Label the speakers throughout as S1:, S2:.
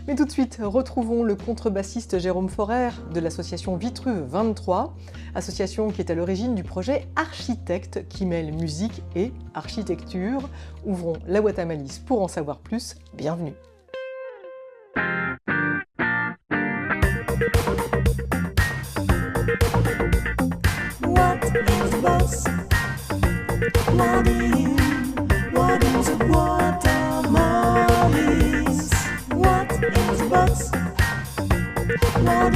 S1: Mais tout de suite, retrouvons le contrebassiste Jérôme Forer de l'association Vitruve 23, association qui est à l'origine du projet Architecte qui mêle musique et architecture. Ouvrons la boîte à malice pour en savoir plus. Bienvenue.
S2: What is bus? What is a watermalice? What is bus? What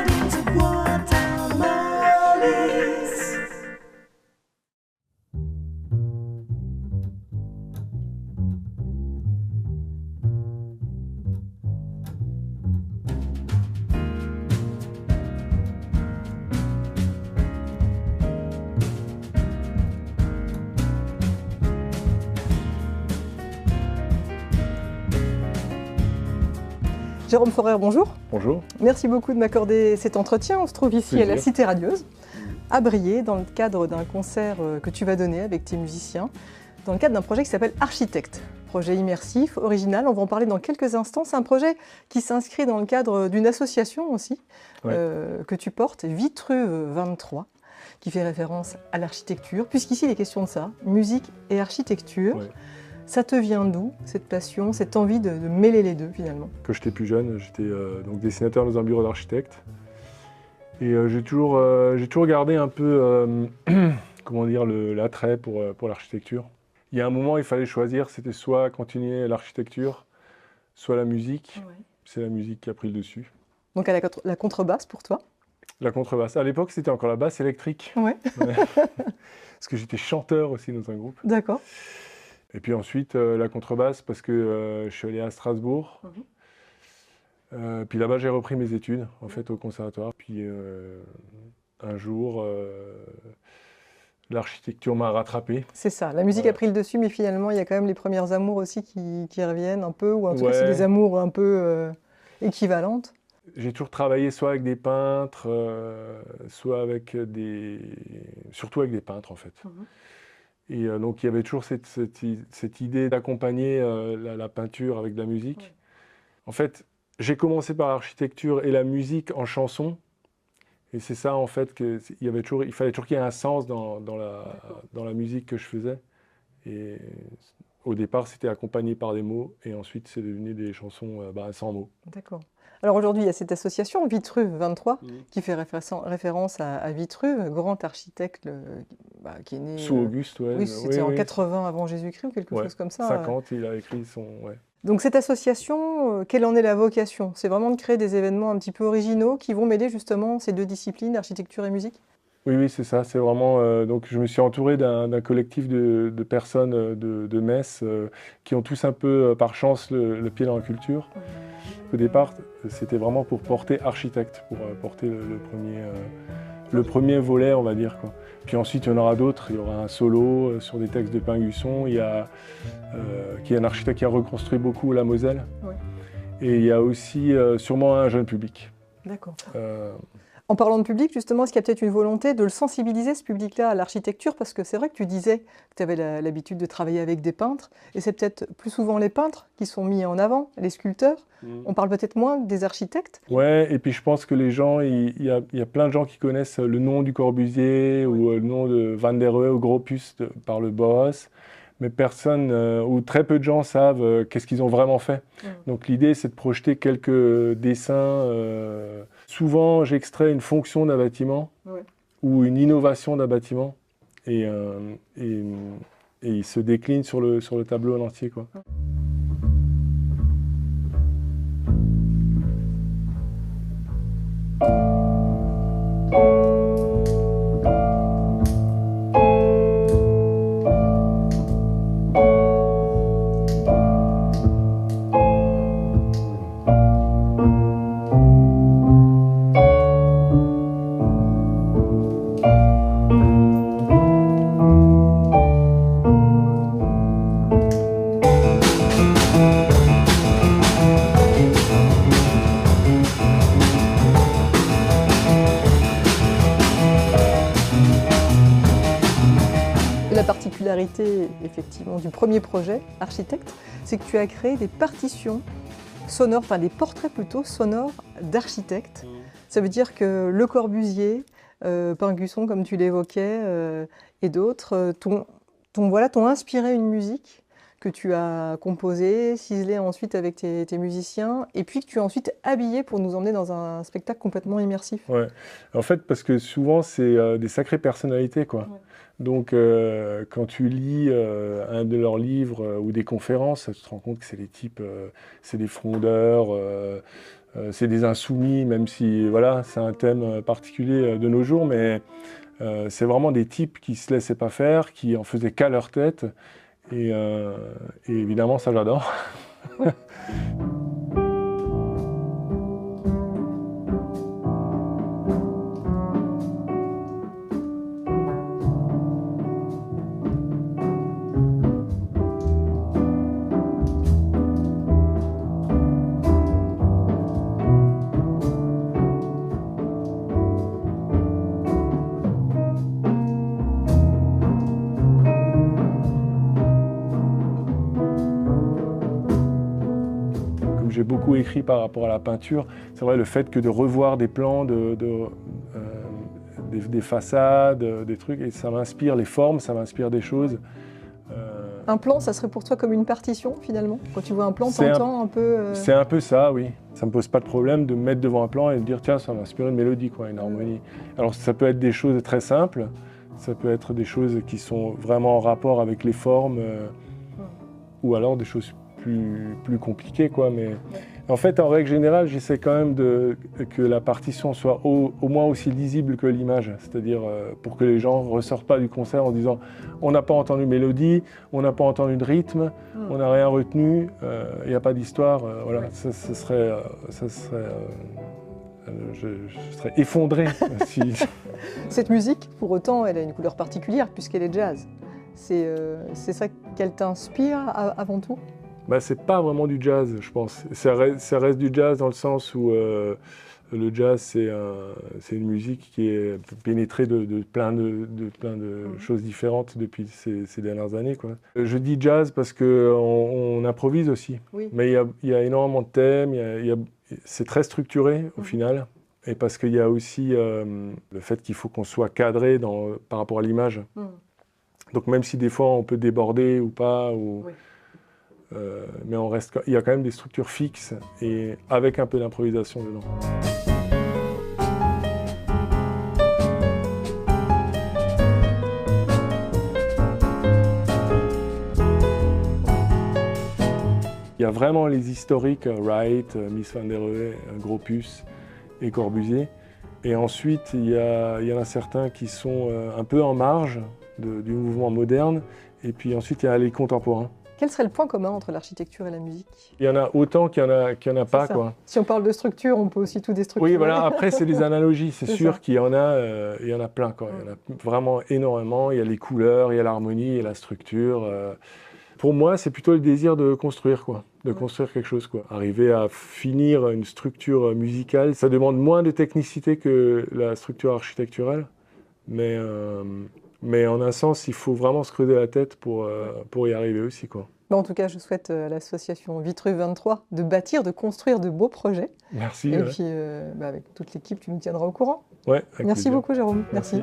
S2: is a watermalice?
S1: Jérôme Forer, bonjour.
S3: Bonjour.
S1: Merci beaucoup de m'accorder cet entretien. On se trouve ici à la Cité Radieuse, à Briey, dans le cadre d'un concert que tu vas donner avec tes musiciens, dans le cadre d'un projet qui s'appelle Architecte. Projet immersif, original, on va en parler dans quelques instants. C'est un projet qui s'inscrit dans le cadre d'une association aussi, que tu portes, Vitruve 23, qui fait référence à l'architecture, puisqu'ici il est question de ça, musique et architecture.
S3: Ouais.
S1: Ça te vient d'où, cette passion, cette envie de mêler les deux finalement?
S3: Quand j'étais plus jeune, j'étais donc dessinateur dans un bureau d'architecte. Et j'ai toujours gardé un peu comment dire, l'attrait pour l'architecture. Il y a un moment, il fallait choisir, c'était soit continuer l'architecture, soit la musique.
S1: Ouais.
S3: C'est la musique qui a pris le dessus.
S1: Donc à la contrebasse pour toi?
S3: La contrebasse. À l'époque, c'était encore la basse électrique.
S1: Ouais.
S3: Ouais. Parce que j'étais chanteur aussi dans un groupe.
S1: D'accord.
S3: Et puis ensuite, la contrebasse, parce que je suis allé à Strasbourg. Puis là-bas, j'ai repris mes études, en fait, au conservatoire. Puis un jour, l'architecture m'a rattrapé.
S1: C'est ça, la musique a pris le dessus, mais finalement, il y a quand même les premières amours aussi qui reviennent un peu, ou en tout cas, c'est des amours un peu équivalentes.
S3: J'ai toujours travaillé soit avec des peintres, soit avec surtout avec des peintres, en fait. Et donc, il y avait toujours cette idée d'accompagner la peinture avec de la musique. Ouais. En fait, j'ai commencé par l'architecture et la musique en chanson. Et c'est ça, en fait, il fallait toujours qu'il y ait un sens dans la musique que je faisais. Et au départ, c'était accompagné par des mots. Et ensuite, c'est devenu des chansons sans mots.
S1: D'accord. Alors aujourd'hui, il y a cette association Vitruve 23 qui fait référence à Vitruve, grand architecte qui est né...
S3: Sous Auguste, ouais.
S1: Oui, c'était en 80 avant Jésus-Christ ou quelque chose comme ça.
S3: 50, il a écrit son... Ouais.
S1: Donc cette association, quelle en est la vocation? C'est vraiment de créer des événements un petit peu originaux qui vont mêler justement ces deux disciplines, architecture et musique?
S3: Oui, c'est ça. C'est vraiment. Donc, je me suis entouré d'un collectif de personnes de Metz qui ont tous un peu, par chance, le pied dans la culture. Au départ, c'était vraiment pour porter architecte, pour porter le premier volet, on va dire, quoi. Puis ensuite, il y en aura d'autres. Il y aura un solo sur des textes de Pingusson. Il y a qui est un architecte qui a reconstruit beaucoup la Moselle. Oui. Et il y a aussi sûrement un jeune public.
S1: D'accord. En parlant de public, justement, est-ce qu'il y a peut-être une volonté de le sensibiliser, ce public-là, à l'architecture? Parce que c'est vrai que tu disais que tu avais l'habitude de travailler avec des peintres, et c'est peut-être plus souvent les peintres qui sont mis en avant, les sculpteurs. On parle peut-être moins des architectes.
S3: Ouais, et puis je pense que les gens, il y a plein de gens qui connaissent le nom du Corbusier ou le nom de Van der Rohe ou Gropius par le Bauhaus, mais personne ou très peu de gens savent qu'est-ce qu'ils ont vraiment fait. Donc l'idée, c'est de projeter quelques dessins. Souvent, j'extrais une fonction d'un bâtiment ou une innovation d'un bâtiment et il se décline sur le tableau en entier, quoi.
S1: particularité effectivement du premier projet, Architecte, c'est que tu as créé des partitions sonores, enfin des portraits plutôt sonores d'architectes. Ça veut dire que Le Corbusier, Pingusson, comme tu l'évoquais, et d'autres, t'ont inspiré une musique que tu as composée, ciselée ensuite avec tes musiciens, et puis que tu as ensuite habillé pour nous emmener dans un spectacle complètement immersif.
S3: Ouais. En fait, parce que souvent, c'est des sacrées personnalités, quoi.
S1: Ouais.
S3: Donc, quand tu lis un de leurs livres ou des conférences, tu te rends compte que c'est des types, c'est des frondeurs, c'est des insoumis, même si, voilà, c'est un thème particulier de nos jours, mais c'est vraiment des types qui se laissaient pas faire, qui en faisaient qu'à leur tête. Et évidemment, ça j'adore. J'ai beaucoup écrit par rapport à la peinture. C'est vrai, le fait que de revoir des plans, des façades, des trucs, et ça m'inspire les formes, ça m'inspire des choses.
S1: Un plan, ça serait pour toi comme une partition finalement? Quand tu vois un plan,
S3: C'est
S1: t'entends un peu...
S3: C'est un peu ça, oui. Ça me pose pas de problème de me mettre devant un plan et de dire tiens, ça m'inspire une mélodie, quoi, une harmonie. Alors ça peut être des choses très simples, ça peut être des choses qui sont vraiment en rapport avec les formes, ou alors des choses plus compliquées, quoi. Mais en fait, en règle générale, j'essaie quand même que la partition soit au moins aussi lisible que l'image, c'est-à-dire pour que les gens ne ressortent pas du concert en disant on n'a pas entendu de mélodie, on n'a pas entendu de rythme, on n'a rien retenu, il n'y a pas d'histoire, voilà, je serais effondré si...
S1: Cette musique, pour autant, elle a une couleur particulière puisqu'elle est jazz. C'est ça qu'elle t'inspire avant tout?
S3: Bah, c'est pas vraiment du jazz, je pense. Ça reste du jazz dans le sens où le jazz, c'est une musique qui est pénétrée de plein de choses différentes depuis ces dernières années, quoi. Je dis jazz parce qu'on improvise aussi.
S1: Oui.
S3: Mais il y a énormément de thèmes, c'est très structuré au final. Et parce qu'il y a aussi le fait qu'il faut qu'on soit cadré par rapport à l'image. Donc même si des fois on peut déborder ou pas, mais il y a quand même des structures fixes et avec un peu d'improvisation dedans. Il y a vraiment les historiques, Wright, Mies van der Rohe, Gropius et Corbusier. Et ensuite, il y en a certains qui sont un peu en marge du mouvement moderne. Et puis ensuite, il y a les contemporains.
S1: Quel serait le point commun entre l'architecture et la musique?
S3: Il y en a autant qu'il y en a pas, quoi.
S1: Si on parle de structure, on peut aussi tout déstructurer.
S3: Oui, voilà. Après, c'est des analogies. C'est sûr qu'il y en a plein, quoi. Il y en a vraiment énormément. Il y a les couleurs, il y a l'harmonie et la structure. Pour moi, c'est plutôt le désir de construire, quoi. De construire quelque chose, quoi. Arriver à finir une structure musicale, ça demande moins de technicité que la structure architecturale. Mais en un sens, il faut vraiment se creuser la tête pour y arriver aussi, quoi.
S1: En tout cas, je souhaite à l'association Vitruve 23 de bâtir, de construire de beaux projets.
S3: Merci.
S1: Et puis, avec toute l'équipe, tu nous tiendras au courant.
S3: Ouais, avec
S1: Merci
S3: plaisir.
S1: beaucoup, Jérôme. Merci.